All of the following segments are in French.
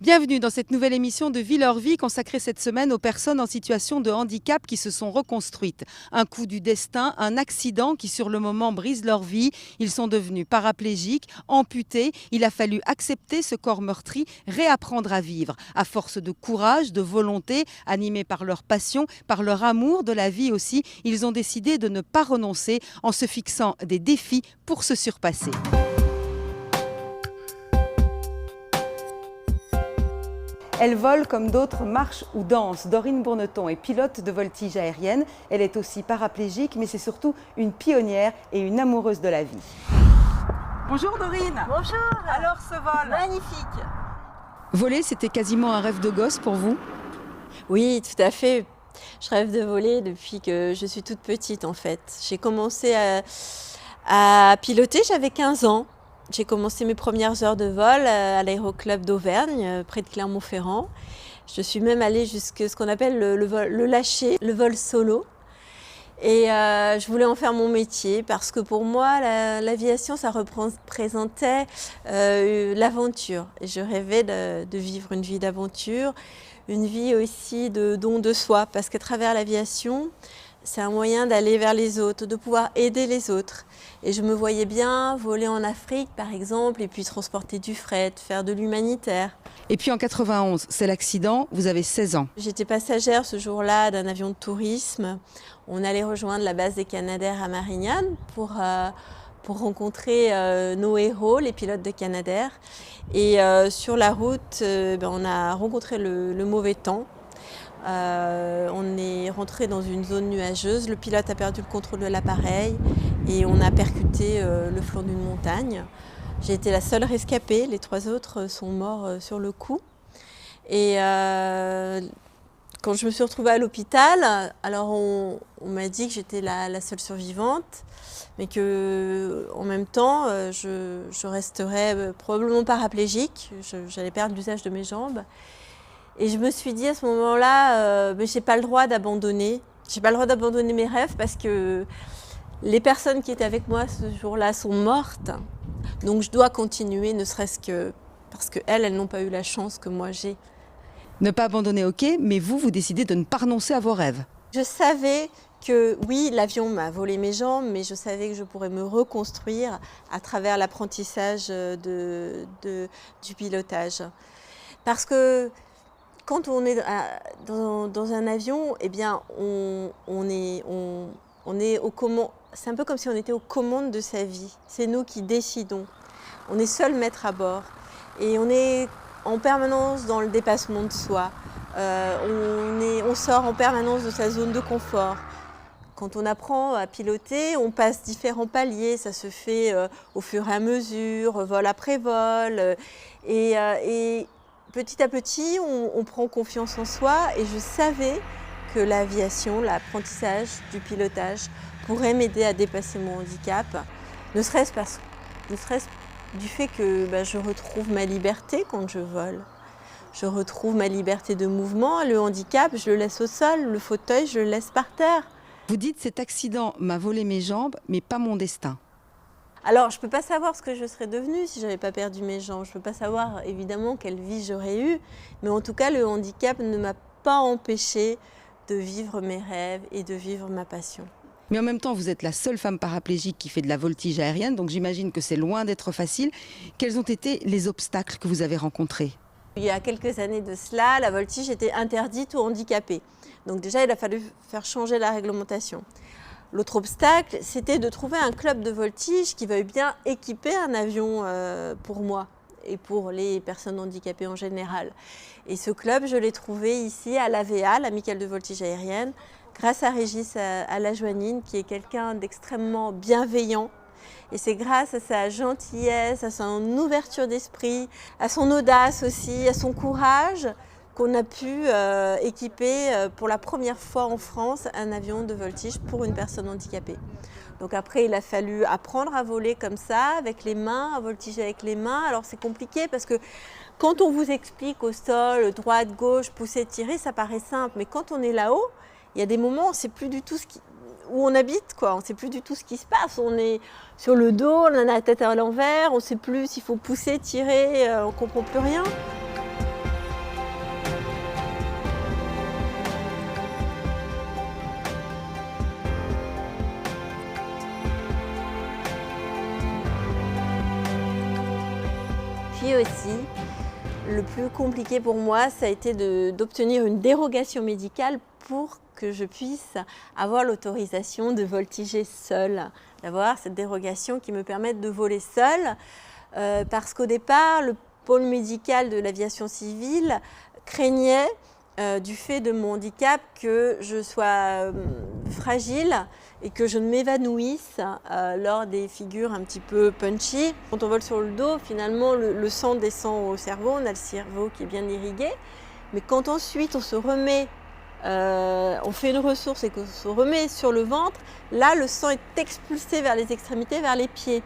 Bienvenue dans cette nouvelle émission de Vie leur vie consacrée cette semaine aux personnes en situation de handicap qui se sont reconstruites. Un coup du destin, un accident qui sur le moment brise leur vie. Ils sont devenus paraplégiques, amputés. Il a fallu accepter ce corps meurtri, réapprendre à vivre. À force de courage, de volonté, animés par leur passion, par leur amour de la vie aussi, ils ont décidé de ne pas renoncer en se fixant des défis pour se surpasser. Elle vole comme d'autres marchent ou dansent. Dorine Bourneton est pilote de voltige aérienne. Elle est aussi paraplégique, mais c'est surtout une pionnière et une amoureuse de la vie. Bonjour Dorine. Bonjour. Alors ce vol Magnifique. Voler, c'était quasiment un rêve de gosse pour vous? Oui, tout à fait. Je rêve de voler depuis que je suis toute petite en fait. J'ai commencé à piloter, j'avais 15 ans. J'ai commencé mes premières heures de vol à l'aéroclub d'Auvergne, près de Clermont-Ferrand. Je suis même allée jusqu'à ce qu'on appelle le lâcher, le vol solo. Et je voulais en faire mon métier parce que pour moi, l'aviation, ça représentait l'aventure. Et je rêvais de vivre une vie d'aventure, une vie aussi de don de soi. Parce qu'à travers l'aviation, c'est un moyen d'aller vers les autres, de pouvoir aider les autres. Et je me voyais bien voler en Afrique, par exemple, et puis transporter du fret, faire de l'humanitaire. Et puis en 91, c'est l'accident, vous avez 16 ans. J'étais passagère ce jour-là d'un avion de tourisme. On allait rejoindre la base des Canadair à Marignane pour rencontrer nos héros, les pilotes de Canadair. Et sur la route, on a rencontré le mauvais temps. On est rentré dans une zone nuageuse, le pilote a perdu le contrôle de l'appareil et on a percuté le flanc d'une montagne. J'ai été la seule rescapée, les 3 autres sont morts sur le coup. Et quand je me suis retrouvée à l'hôpital, alors on m'a dit que j'étais la seule survivante, mais qu'en même temps, je resterais probablement paraplégique, j'allais perdre l'usage de mes jambes. Et je me suis dit à ce moment-là, j'ai pas le droit d'abandonner. J'ai pas le droit d'abandonner mes rêves parce que les personnes qui étaient avec moi ce jour-là sont mortes. Donc je dois continuer, ne serait-ce que parce qu'elles n'ont pas eu la chance que moi j'ai. Ne pas abandonner, ok, mais vous décidez de ne pas renoncer à vos rêves. Je savais que oui, l'avion m'a volé mes jambes, mais je savais que je pourrais me reconstruire à travers l'apprentissage du pilotage. Parce que quand on est dans un avion, eh bien, on est aux commandes. C'est un peu comme si on était aux commandes de sa vie. C'est nous qui décidons. On est seul maître à bord. Et on est en permanence dans le dépassement de soi. On sort en permanence de sa zone de confort. Quand on apprend à piloter, on passe différents paliers. Ça se fait au fur et à mesure, vol après vol. Et petit à petit, on prend confiance en soi et je savais que l'aviation, l'apprentissage du pilotage pourrait m'aider à dépasser mon handicap, ne serait-ce du fait que je retrouve ma liberté quand je vole. Je retrouve ma liberté de mouvement. Le handicap, je le laisse au sol, le fauteuil, je le laisse par terre. Vous dites cet accident m'a volé mes jambes, mais pas mon destin. Alors, je ne peux pas savoir ce que je serais devenue si je n'avais pas perdu mes jambes. Je ne peux pas savoir, évidemment, quelle vie j'aurais eue. Mais en tout cas, le handicap ne m'a pas empêchée de vivre mes rêves et de vivre ma passion. Mais en même temps, vous êtes la seule femme paraplégique qui fait de la voltige aérienne, donc j'imagine que c'est loin d'être facile. Quels ont été les obstacles que vous avez rencontrés? Il y a quelques années de cela, la voltige était interdite aux handicapés. Donc déjà, il a fallu faire changer la réglementation. L'autre obstacle, c'était de trouver un club de voltige qui veuille bien équiper un avion pour moi et pour les personnes handicapées en général. Et ce club, je l'ai trouvé ici à l'AVA, l'Amicale de voltige aérienne, grâce à Régis à la Joannine, qui est quelqu'un d'extrêmement bienveillant. Et c'est grâce à sa gentillesse, à son ouverture d'esprit, à son audace aussi, à son courage, qu'on a pu équiper pour la première fois en France un avion de voltige pour une personne handicapée. Donc après, il a fallu apprendre à voler comme ça, avec les mains, à voltiger avec les mains. Alors c'est compliqué parce que quand on vous explique au sol, droite, gauche, pousser, tirer, ça paraît simple. Mais quand on est là-haut, il y a des moments où on ne sait plus du tout où on habite, quoi. On ne sait plus du tout ce qui se passe. On est sur le dos, on a la tête à l'envers, on ne sait plus s'il faut pousser, tirer, on ne comprend plus rien. puis aussi, le plus compliqué pour moi, ça a été d'obtenir une dérogation médicale pour que je puisse avoir l'autorisation de voltiger seule, d'avoir cette dérogation qui me permette de voler seule, parce qu'au départ, le pôle médical de l'aviation civile craignait, du fait de mon handicap, que je sois fragile et que je ne m'évanouisse lors des figures un petit peu punchy. Quand on vole sur le dos, finalement, le sang descend au cerveau, on a le cerveau qui est bien irrigué, mais quand ensuite on se remet, on fait une ressource et qu'on se remet sur le ventre, là, le sang est expulsé vers les extrémités, vers les pieds.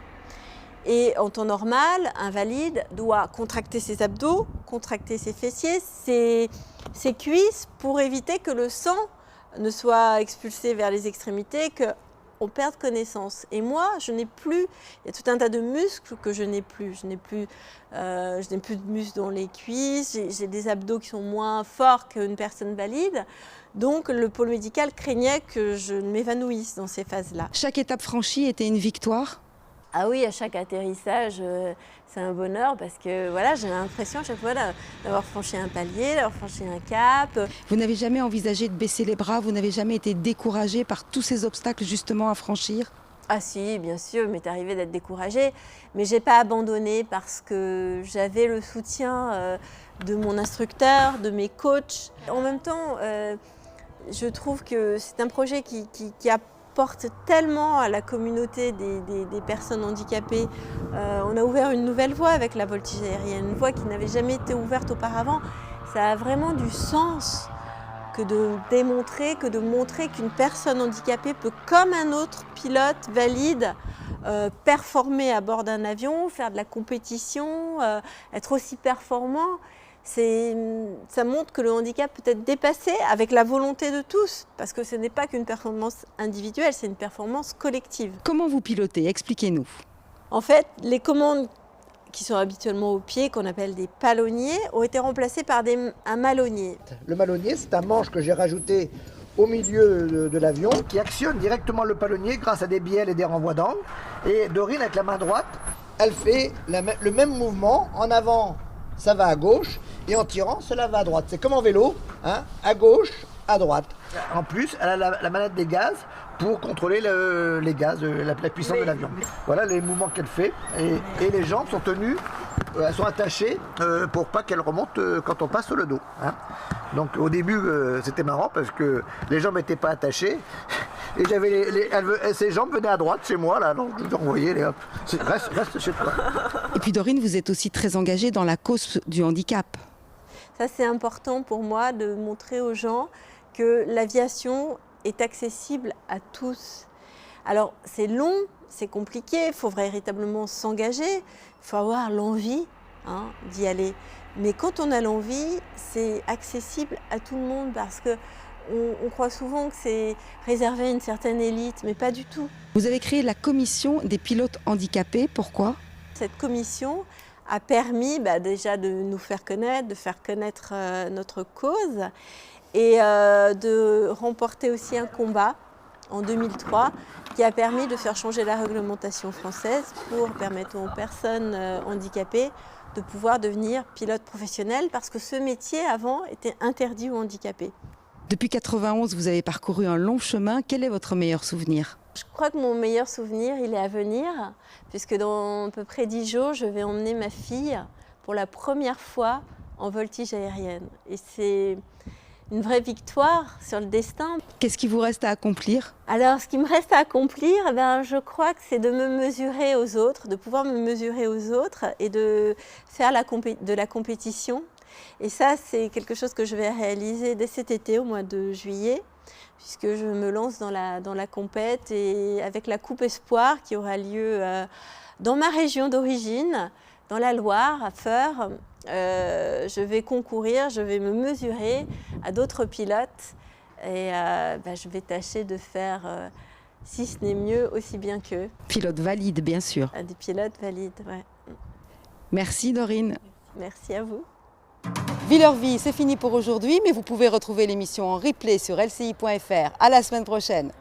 Et en temps normal, un valide doit contracter ses abdos, contracter ses fessiers, ses cuisses pour éviter que le sang ne soit expulsé vers les extrémités, qu'on perde connaissance. Et moi, je n'ai plus, il y a tout un tas de muscles que je n'ai plus. Je n'ai plus de muscles dans les cuisses, j'ai des abdos qui sont moins forts qu'une personne valide. Donc le pôle médical craignait que je ne m'évanouisse dans ces phases-là. Chaque étape franchie était une victoire ? Ah oui, à chaque atterrissage, c'est un bonheur parce que voilà, j'ai l'impression à chaque fois d'avoir franchi un palier, d'avoir franchi un cap. Vous n'avez jamais envisagé de baisser les bras? Vous n'avez jamais été découragé par tous ces obstacles justement à franchir? Ah si, bien sûr, il m'est arrivé d'être découragée, mais je n'ai pas abandonné parce que j'avais le soutien de mon instructeur, de mes coachs. En même temps, je trouve que c'est un projet qui apporte tellement à la communauté des personnes handicapées. On a ouvert une nouvelle voie avec la voltige aérienne, une voie qui n'avait jamais été ouverte auparavant. Ça a vraiment du sens que de montrer qu'une personne handicapée peut, comme un autre pilote valide, performer à bord d'un avion, faire de la compétition, être aussi performant. Ça montre que le handicap peut être dépassé avec la volonté de tous, parce que ce n'est pas qu'une performance individuelle, c'est une performance collective. Comment vous pilotez? Expliquez-nous. En fait, les commandes qui sont habituellement au pied, qu'on appelle des palonniers, ont été remplacées par un malonnier. Le malonnier, c'est un manche que j'ai rajouté au milieu de l'avion qui actionne directement le palonnier grâce à des bielles et des renvois d'angle. Et Dorine, avec la main droite, elle fait le même mouvement. En avant, ça va à gauche, et en tirant, cela va à droite. C'est comme en vélo, hein, à gauche, à droite. En plus, elle a la manette des gaz pour contrôler les gaz, la puissance de l'avion. Voilà les mouvements qu'elle fait. Et les jambes sont tenues, elles sont attachées pour pas qu'elles remontent quand on passe sur le dos. Hein. Donc au début, c'était marrant parce que les jambes n'étaient pas attachées. Et ses jambes venaient à droite chez moi, là, donc je lui envoyais les hop. Reste chez toi. Et puis Dorine, vous êtes aussi très engagée dans la cause du handicap. Ça, c'est important pour moi de montrer aux gens que l'aviation est accessible à tous. Alors, c'est long, c'est compliqué, il faut véritablement s'engager, il faut avoir l'envie d'y aller. Mais quand on a l'envie, c'est accessible à tout le monde parce que on croit souvent que c'est réservé à une certaine élite, mais pas du tout. Vous avez créé la commission des pilotes handicapés, pourquoi? Cette commission a permis déjà de nous faire connaître, de faire connaître notre cause et de remporter aussi un combat en 2003 qui a permis de faire changer la réglementation française pour permettre aux personnes handicapées de pouvoir devenir pilote professionnel parce que ce métier avant était interdit aux handicapés. Depuis 1991, vous avez parcouru un long chemin. Quel est votre meilleur souvenir? Je crois que mon meilleur souvenir, il est à venir, puisque dans à peu près 10 jours, je vais emmener ma fille pour la première fois en voltige aérienne. Et c'est une vraie victoire sur le destin. Qu'est-ce qui vous reste à accomplir? Alors, ce qui me reste à accomplir, je crois que c'est de me mesurer aux autres, de pouvoir me mesurer aux autres et de faire de la compétition. Et ça, c'est quelque chose que je vais réaliser dès cet été, au mois de juillet, puisque je me lance dans la compète et avec la Coupe Espoir qui aura lieu dans ma région d'origine, dans la Loire, à Feurs. Je vais concourir, je vais me mesurer à d'autres pilotes et je vais tâcher de faire, si ce n'est mieux, aussi bien qu'eux. Pilote valide, bien sûr. Des pilotes valides, ouais. Merci Dorine. Merci à vous. Vie, c'est fini pour aujourd'hui, mais vous pouvez retrouver l'émission en replay sur lci.fr. À la semaine prochaine.